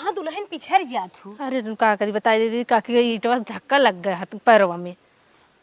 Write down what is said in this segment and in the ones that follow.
कहाँ दुल्हन पिछड़ जात हूँ। अरे तुम का करी बताई दीदी, काकी ईटवा धक्का लग गया हाथ पैरवा में।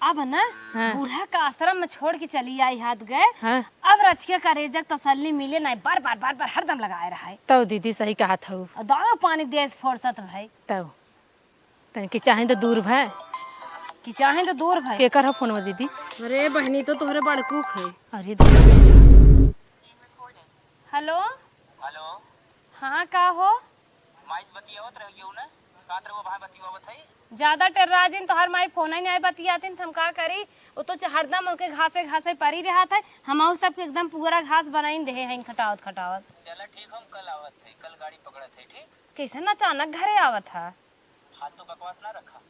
अब ना हाँ। बूढ़ा का आश्रम में छोड़ के चली आई हाथ गए। हाँ। अब रचिया का रेजक तसल्ली मिले नहीं, बार बार हरदम लगाए रहा है। तब दीदी सही कहा था। और दाना पानी दे फोड़सत भाई। तब तनिक चाहे तो दूर भाई कि चाहे तो दूर भाई। के कर फोन में दीदी। अरे बहनी तो तोहरे बड़कूक है। अरे दीदी। हेलो हेलो हाँ का हो माइस बतियावत रहियो ना का तरह वो भाई बतियावत है। ज्यादा टेर्राजिन तोहर माई फोन ही नहीं बतियातिन हम का करी। वो तो हरदम उनके घासे पड़ी रहा था। हम सबके एकदम पूरा घास बनाई दे हैं खटावत। चला ठीक हम कल आवत है, कल गाड़ी पकड़त है। ठीक कैसे अचानक घरे आवत था। फालतू बकवास ना रखा।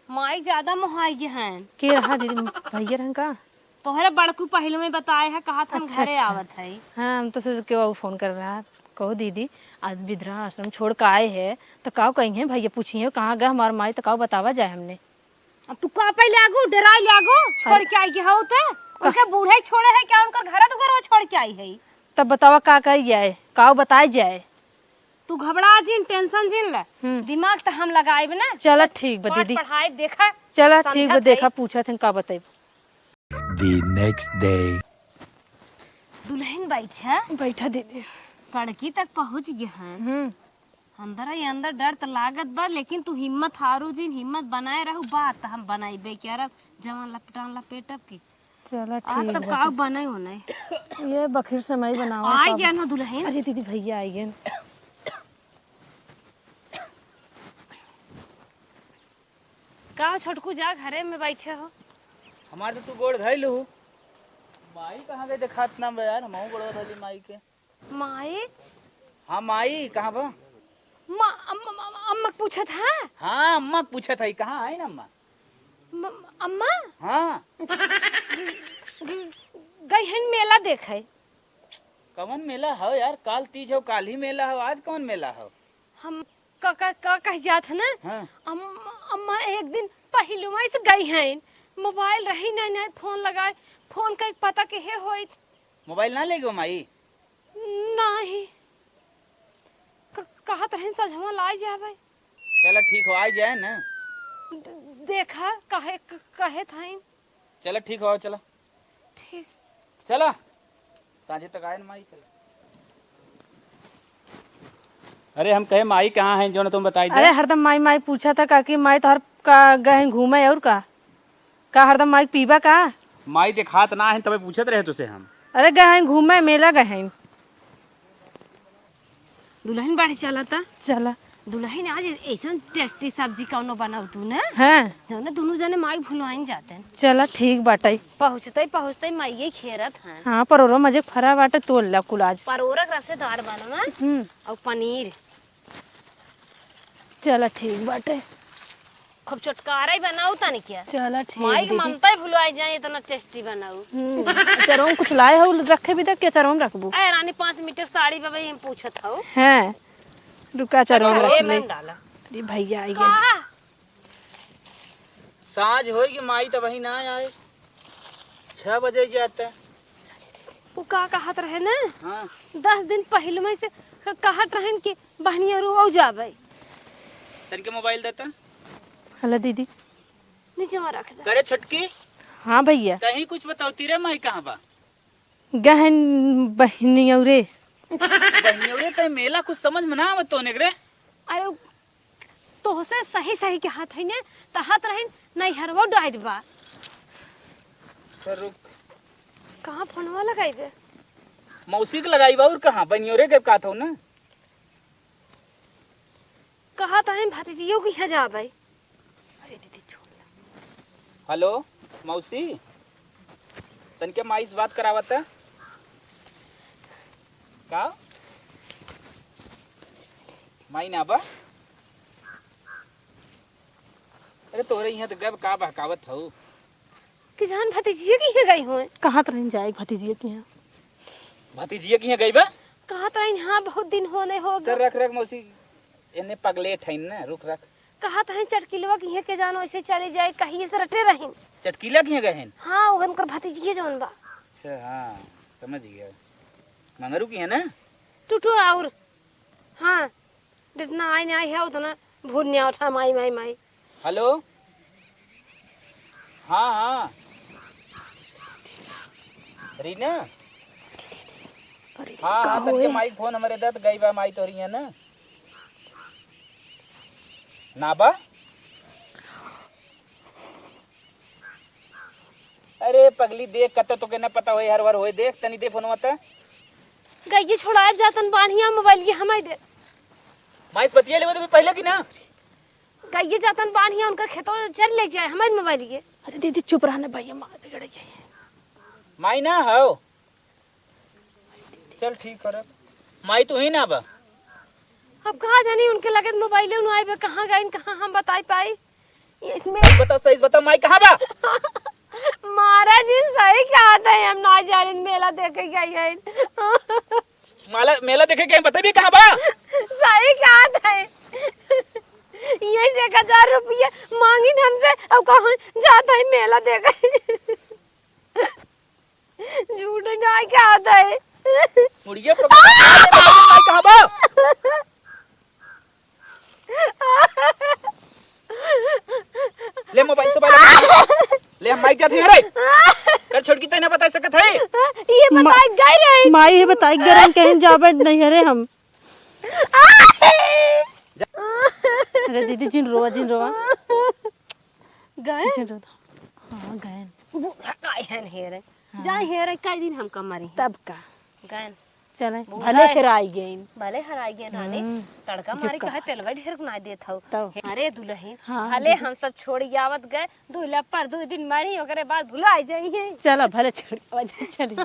माई ज्यादा मोहाई हैं के रहा दीदी भैया रंग का तोहरे बड़कू पहलू में बताए है कहा था अच्छा, घरे अच्छा। आवत है। हाँ हम तो सोच के वो फोन कर रहा। कहो दीदी आज विधवा आश्रम छोड़ के आए हैं तो काव कहीं है भैया पूछिए कहाँ गए हमार माई तो काव बतावा जाए हमने। अब तू का पहले आगू डराई लागू छोड़ के आई हो तो उनके बूढ़े छोड़े है क्या उनका घर तो छोड़ के आई है। तब बतावा का कही जाए काव बताई जाए। तू घबरा जिन टेंशन जिन ले दिमाग तो हम लगाए ना। चला ठीक बा दीदी पढ़ाई देखा चला ठीक बा देखा पूछा थे का बताई। The next day. दुल्हन बैठा बैठा दीदी सड़की तक पहुंच गए हैं। अंदर ही अंदर डर तो लागत बा लेकिन तू हिम्मत हारू जिन हिम्मत बनाए रहू बात हम बनाइबे क्या जवान लपेटब की। चला आ ठीक तब का बने होने ये बखिर समय बनावा आ गया ना दुल्हन। अरे दीदी भैया आई गए। का छोटकू जा घरे में बैठे हो। हमारे तो तू गोड़ धइल हो। माई कहाँ गए देखात ना बा यार। हम गोड़ धइली माई के। माई हाँ माई कहाँ बा। अम्मा पूछत है। हाँ अम्मा पूछत है कहाँ है ना अम्मा। अम्मा हाँ गई हन मेला देखे। कौन मेला हो यार। काल तीज हो काल ही मेला हो आज कौन मेला हो। हम का कह जात है ना। हाँ अम्मा एक दिन पहलुआ से गई हैं मोबाइल रही नहीं फोन लगाए फोन का एक पता के है होई मोबाइल ना ले गो माई। नहीं कहत रहन सजवा लाई जावे। चलो ठीक हो आ जाए ना। देखा कहे थाई। चलो ठीक हो चलो ठीक चलो सांझे तक आए ना माई। चलो अरे हम कहे माई कहाँ है जो ना तुम बताई दे। अरे हरदम माई माई पूछा था काकी माई तो हर का गए घूमे और का हरदम माई पीबा का। माई देखात ना है तबे पूछत रहे तुसे हम। अरे गए घूमे मेला गए। दुल्हन बाड़ी चला था। चला दुल्हन आज ऐसा टेस्टी सब्जी कौनो बनाऊ तू ना हाँ जो ना दोनों जने माई भुलवाइन जाते हैं। चला ठीक बाटे पहुँचते माई खेरत हैं। हाँ परोरो मजे फरा बाटे तोल ला कुल आज। परोरक रसेदार बनवा और पनीर। चला ठीक बाटे खूब चटकारा ही बनाऊ तनी क्या। चला ठीक माई के ममता ही भुलवाई जाए इतना टेस्टी बनाऊ। चरम कुछ लाए हो रखे भी तक के चरम रखबू। ए रानी 5 मीटर साड़ी बाबा हम पूछत हो। हैं रुका चरम रख ले। में डाला अरे भैया आई गए। साँझ होगी माई तो वही ना आए 6 बजे जाता। वो का कहत रहे ना। हाँ 10 दिन पहले में से कहत रहन कि बहनिया रो जावे। तनके मोबाइल देता हेलो दीदी नीचे में रख दे। करे छटकी। हाँ भैया कहीं कुछ बताओ तेरे माई कहाँ बा। गहन बहनी औरे बहनियों तो मेला कुछ समझ में ना आवत तो निकरे। अरे तो से सही के हाथ है ने तहत रहन नहीं हरवा डाइट बा। रुक कहां फोनवा लगाइबे। मौसी के लगाई बा और कहाँ बहनियों रे के का था ना। कहा तहन भतीजियों की है जाबे। अरे दीदी छोड़। हेलो मौसी तनके माई से बात करावता का माई ना बा। अरे तोरे यहाँ तो गब का बहकावत हो कि जान भतीजियों की है गई हो। कहाँ तरह जाए भतीजी के यहाँ। भतीजिया की यहाँ गई बा। कहा तहन हां बहुत दिन होने हो चल गए। रख मौसी एने पगले ठैन ना रुक रख। कहा तहन चटकिलवा की है के जानो ऐसे चले जाए कहीं से रटे रहिन। चटकीला की यहाँ गए हैं। हां वो उनकर भतीजी जौन बा। अच्छा हाँ समझ गया मंगरू की है ना। टूटो और हाँ जितना आई नहीं है उतना भूल नहीं उठा माई माई माई। हेलो हाँ हाँ रीना हाँ हाँ तनके माई फोन हमारे दत गई बा माई तोरी है ना बा। अरे पगली देख कत तो के ना पता होए हर बार होए देख तनी दे फोन मत गई छोड़ा जातन बानिया मोबाइल के हमारे दे माई से बतिया लेवे तो पहले की ना गई जातन बानिया उनका खेतों चल ले जाए हमारे मोबाइल के। अरे दीदी चुप रहना भैया मार बिगड़ जाए। माई ना हो चल ठीक है माई तू ही ना बा। अब कहाँ जानी उनके लगे मोबाइल आए बे कहाँ गए कहाँ हम बताई पाई इसमें। बताओ सही बताओ माई कहाँ बा। महाराज जी सही कहा था हम ना जाने मेला देखे गए हैं। मेला देखे गए बता भी कहाँ बा। सही कहा था यही से 1000 रुपया मांगी हमसे अब कहाँ जाता है मेला देखे। झूठ ना क्या था मुड़िए माई कहाँ बा। ले मोबाइल से ले हम माइक जाते हैं रे कर छोड़ की तने बता सकत है ये बताई गए रे माई ये बताई गरम कहीं जाबे नहीं है रे हम। अरे दीदी जिन रोवा गए जिन रोवा हाँ गए काय है रे जा हेरे कई दिन हम कमरी तब का गए चले भले फिर आई गई भले हराई गए रानी तड़का मारी कहे तेलवा ढेर गुना देत हौ। तब अरे दुल्हन हाँ, भले हम सब छोड़ी आवत गए दूल्हा पर 2 दिन मारी ओकरे बाद भुला जाइए। चलो भले छोड़ चली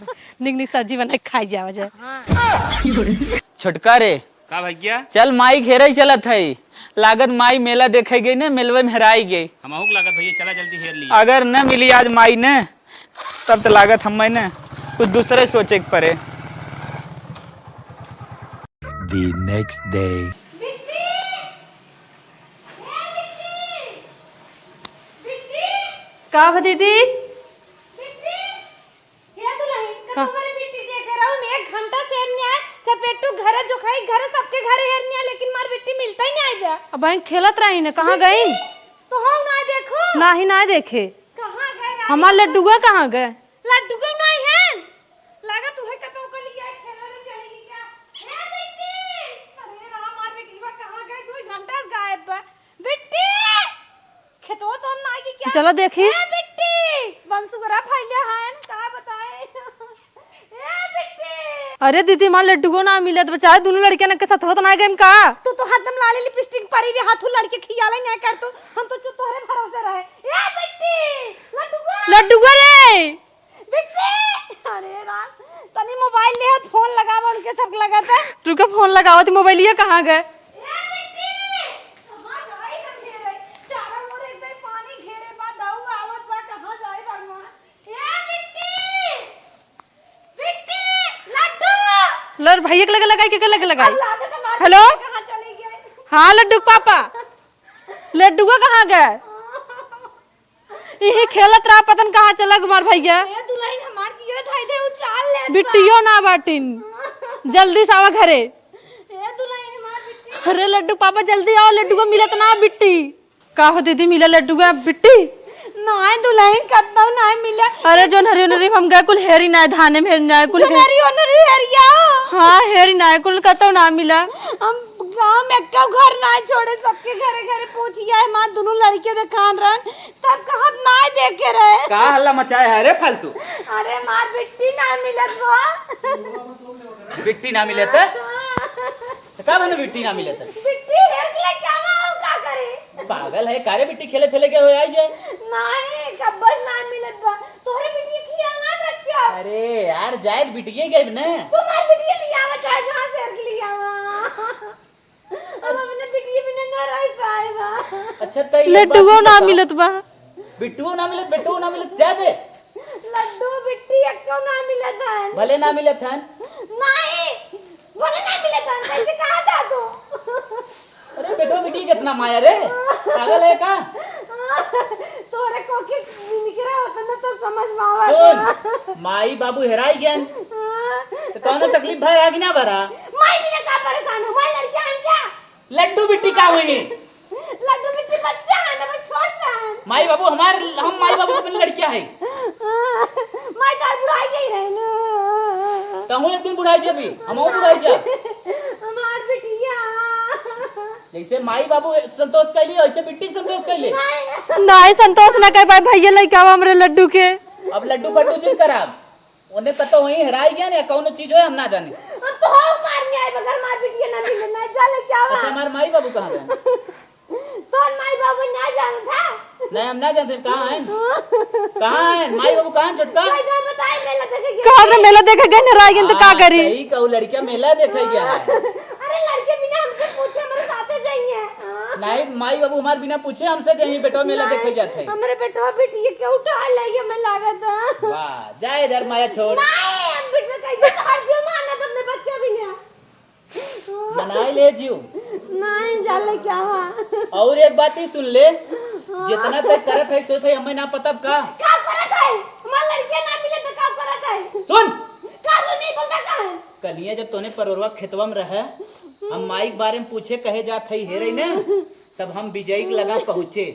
निक निक सब्जी बना के खाई जावा जाए। छोटका रे का भैया चल माई घेरे ही चलत है लागत माई मेला देखे गई ने मेलवे में हेराई गई। हमहू के लागत भैया चला जल्दी हेर ली। अगर न मिली आज माई ने तब तो लागत हम ने कुछ दूसरे सोचे के परे। The next day. का भा दीदी का तुम्हारी बेटी देख रहा हूं मैं 1 घंटा से हेरने आए चपेटू घर जो खाई घर सबके घर हेरने आए लेकिन मार बेटी मिलता ही नहीं आई बे। अब बहन खेलत रही ने कहाँ गई तो हम ना देखो नाही ना देखे कहां गए हमार लड्डूआ कहाँ गए। लड्डू को नहीं है लगा तू है कतो को लिया खेलने चलेगी क्या ए बेटी। अरे राम मार बेटी बा कहां गए 2 घंटा से गायब बा बेटी खेतो तो ना की क्या। चलो देखी ए बेटी बंसुगरा फैले हैं का बताए ए बेटी। अरे दीदी मार लड्डू ना मिले तो बेचारे दोनों लड़कियां ने के साथ होत ना गए का तू तो हरदम लाली लिपस्टिक परी रे हाथू लड़के खियाले नहीं कर तू हम तो तोहरे भरोसे रहे। ए बेटी लड्डूआ रे बेटी। अरे राम तनी मोबाइल ले फोन लगावा उनके सब लगाता है। रुका फोन लगावा थी मोबाइल ये कहाँ गए। लड़ भैया के लगे लगाई के लगे लगाई। हेलो हाँ लड्डू पापा लड्डूआ कहाँ गए यही खेलत रहा पतन कहाँ चला गुमार भैया। बिट्टियो ना बाटिन जल्दी से आवा घरे। अरे लड्डू पापा जल्दी आओ लड्डू को मिलत ना बिट्टी का हो दीदी मिला लड्डू का बिट्टी नहीं दुल्हन कब तो नहीं मिला। अरे जो नरी नरी हम गए कुल हेरी ना धाने में हेरी ना कुल नरी नरी हरिया हाँ हेरी ना कुल कतो ना मिला। हम गांव में का घर ना छोड़े सबके घरे घरे पूछिया है मां दोनों लड़कियों दे खान रहन सब कहां ना देखे रहे का हल्ला मचाए है रे फालतू। अरे मार बेटी ना मिलत बा बिट्टी ना मिले तो का बने बिट्टी ना मिले तो बेटी हेर के जावा का करे पागल है कारे बिट्टी खेले फेले के हो आई जाए नहीं कब्बल ना मिलत बा तोरे बेटी खिया ना बच्चा। अरे यार जायद बिटिए गए ना तुम्हारी बेटी लिया आवा चाहे जहां से हेर के लिया आवा अब हमने बेटी बिना ना रह पाएगा। अच्छा तई लड्डू ना मिलत बा बिट्टू ना मिलत बिट्टू ना मिलत जा दे लड्डू बिट्टी एको ना मिलत है भले ना मिलत हन नहीं भले ना मिलत है कैसे कहा था तू। अरे बेटो बेटी कितना माया रे पागल है का तोरे को के निकरा होता ना तो समझ में आवा सुन माई बाबू हेराई गन तो कौनो तकलीफ भर आगी ना भरा माई बिना का परेशान हूं माई लड़कियां लड्डू बिट्टी का हुई लड्डू बिट्टी बच्चा है ना, वो छोट सा है। माई बाबू हम माई बाबू अपनी लड़कियां है। माई तार बुढ़ाई गई रहे ना। कहूँ एक दिन बुढ़ाई जा भी हम बुढ़ाई जा। हमार बिटिया जैसे माई बाबू संतोष कैली वैसे बिट्टी संतोष कैली। नहीं संतोष ना कर पाए भैया लइका हमरे लड्डू के। अब लड्डू फड्डू जिन कराब उन्हें पता वहीं हराई गया ना कौन चीज है हम ना जाने। हम तो हो मारने आए मगर मार बिटिया ना मिले ना चले क्या हुआ। अच्छा हमारे माई बाबू कहाँ गए? तो माई बाबू ना जाना था। नहीं हम ना जानते कहाँ हैं कहाँ हैं माई बाबू कहाँ छुटका। बताए मेला देखे कहाँ ना मेला देखे गए ना राय तो का करी। सही कहूँ लड़कियां मेला देखे गया है। अरे लड़के बिना हमसे पूछे हमारे साथे जाएंगे। नहीं माई बाबू हमारे बिना पूछे हमसे जाइए बेटा मेला देखे जाते हैं। हमारे बेटवा बेटी ये क्यों उठा ले मैं लागत है। वाह जाए इधर माया छोड़। नहीं हम बेटवा कैसे हर जो माना तो अपने बच्चा भी ना बनाए ले जियो। नहीं जाले क्या हुआ। और एक बात ही सुन ले जितना तक करत है सोच है हमें ना पता का करत है हमार लड़के ना मिले तो का करत है। सुन का तो नहीं बोलता का है। कलिया जब तूने परवरवा खेतवा में रहे हम माई के बारे में पूछे कहे जात है हे रही ना तब हम विजयी के लगा पहुँचे।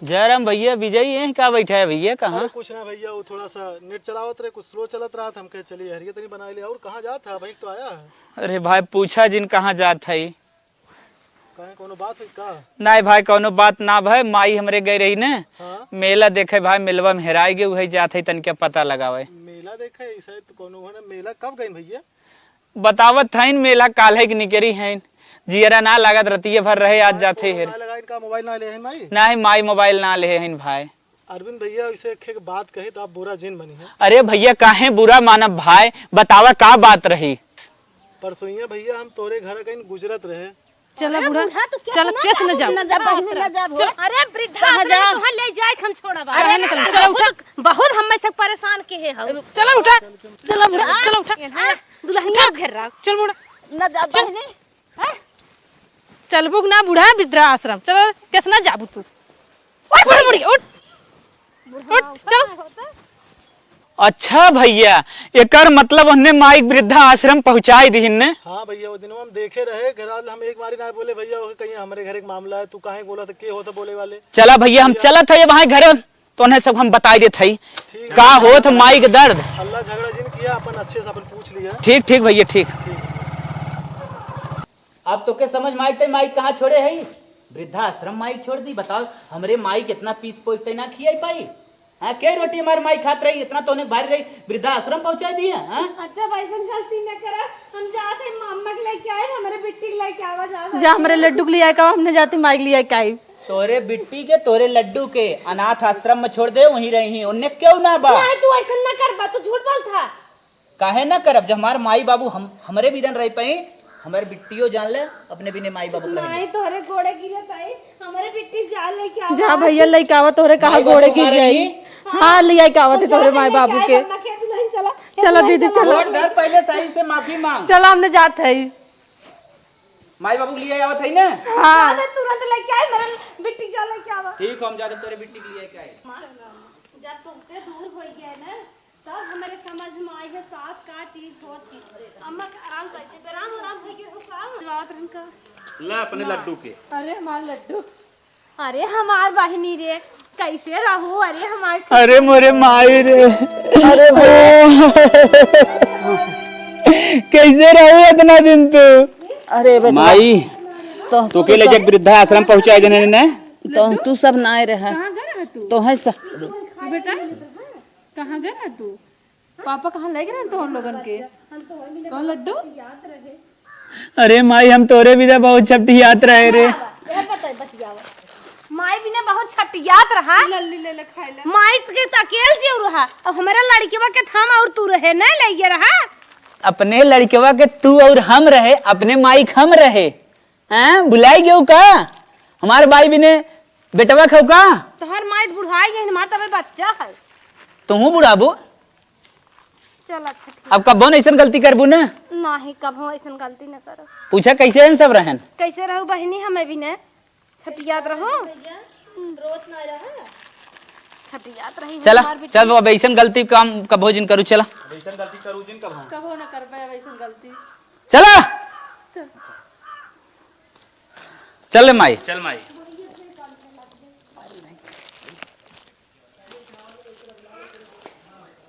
जयराम भैया विजयी है क्या बैठा है भैया कहाँ? कुछ ना भैया वो थोड़ा सा नेट चलावत रहे कुछ स्लो चलत रहा था हम कहे चलिए हरिया तनी बना लिया। और कहाँ जात था भाई तो आया है। अरे भाई पूछा जिन कहाँ जात है कहीं कोनो बात है का? नहीं भाई कोनो बात ना भाई माई हमरे गई रही ने हाँ? मेला देखे भाई मेलवा में हेराई गए वही जात है तन के पता लगावे। मेला देखा है शायद तो कोनो है ना। मेला कब गए भैया? बतावत था मेला काल्हे की निकरी है जियरा ना लागत रतिये भर रहे आज जाते हेर। लगा इनका मोबाइल ना ले हैं माई। नहीं माई मोबाइल ना ले हैं भाई। अरविंद भैया इसे एक बात कही तो आप बुरा जिन बनी है। अरे भैया काहे बुरा मानब भाई बतावा का बात रही। परसों भैया हम तोरे घर कहीं गुजरत रहे। चलो बुढ़ा चलो कैसे न जाओ। अरे वृद्धा आश्रम कहां ले जाए हम छोड़ा बा। अरे निकल चलो उठा बहुत हम सब परेशान के है हम। चलो उठा चलो बुढ़ा चलो उठा दुल्हनिया घेर रहा चल बुढ़ा न जा बहने। चल बुक ना बुढ़ा वृद्धा आश्रम चलो कैसे ना जाबू तू उठ बुढ़ा बुढ़ी उठ उठ चलो। अच्छा भैया एकर मतलब उन्हें माई वृद्धा आश्रम पहुँचाई दी ने। हाँ भैया वो दिनों हम देखे रहे घर हम एक बारी ना बोले भैया कहीं हमारे घर एक मामला है तू कहीं बोला था के होता बोले वाले। चला भैया हम चला था वहाँ घर तो उन्हें सब हम बताई देते का हो तो माई के दर्द। अल्लाह झगड़ा जिन किया अपन अच्छे से अपन पूछ लिया। ठीक ठीक भैया ठीक। अब तो के समझ माइक ते माइक कहाँ छोड़े है वृद्धा आश्रम माइक छोड़ दी। बताओ हमरे माई कितना पीस पोते ना खियाई पाई। हाँ क्या रोटी हमारे माई खात रही इतना तो उन्हें बाहर रही वृद्धा आश्रम पहुंचा दिया। अच्छा भाई सन गलती न करा हम जाते मामा के लेके आए हमारे बिट्टी के लेके आवा जा। जा हमरे लड्डू के लिए आए का हमने जाती माइक लिए का आई। तोरे बिट्टी के तोरे लड्डू के अनाथ आश्रम में छोड़ दे वहीं रही उन्हें क्यों ना बा। नहीं तू ऐसा न कर बा तू झूठ बोल था। काहे ना करब जब हमारे माई बाबू हम हमारे बिदन रह पाई हमारे बिट्टियों जान ले अपने बिने माई बाबू नहीं तोरे घोड़े गिरत आई हमारे बिट्टी जान लेके आवा। जा भैया लइका आवा तोरे कहा घोड़े गिर जाई। हाँ ले आई का आवत तोरे माई बाबू के। चलो दीदी चलो घर पहले सही से माफी मांग। चलो हमने जात है माई बाबू लिए आवत है ना। हाँ तुरंत लेके आए मेरे बिट्टी जा लेके आवा। ठीक हम जाते तोरे बिट्टी के लिए आए। जब तुमसे दूर हो गया ना तब हमारे समझ में आई है सास का चीज होती। अम्मा आराम करते आराम आराम हो गया काम रात रंग का। ला अपने लड्डू के। अरे हमार लड्डू अरे हमार बहनी रे कैसे रहू। अरे हमार अरे मोरे माई रे अरे कैसे रहू इतना दिन तू। अरे बेटा माई तो के ले वृद्धा आश्रम पहुंचाए देने ने। तो तू सब ना रहा तो है बेटा कहाँ गए तू पापा कहाँ ले गए तो हम लोगन के कौन लड्डू। अरे माई हम तोरे बिना बहुत छपटी याद रहे रे। माई बिना बहुत छटियात रहा लल्ली ले खाए ले माई के तकेल जीव रहा अब हमारा लड़कीवा के थाम और तू रहे न ले रहा। अपने लड़केवा के तू और हम रहे अपने माई हम रहे हैं बुलाई गयो का हमारे भाई बिने बेटवा खाऊ का। तोहर माई बुढ़ाई गई हमार तबे बच्चा है तुम बुढ़ाबू। चल अच्छा अब कब ऐसा गलती करबू ना। नहीं कब हम ऐसा गलती न करो। पूछा कैसे हैं सब रहन कैसे रहू बहनी हमें भी न छटियात रहो रोज ना रहा छटियात रही चला चल अब ऐसन गलती काम का भोजन करू चला ऐसन गलती करू जिन कब हम कबो ना कर पाए वैसन गलती चला चल चल रे माई चल माई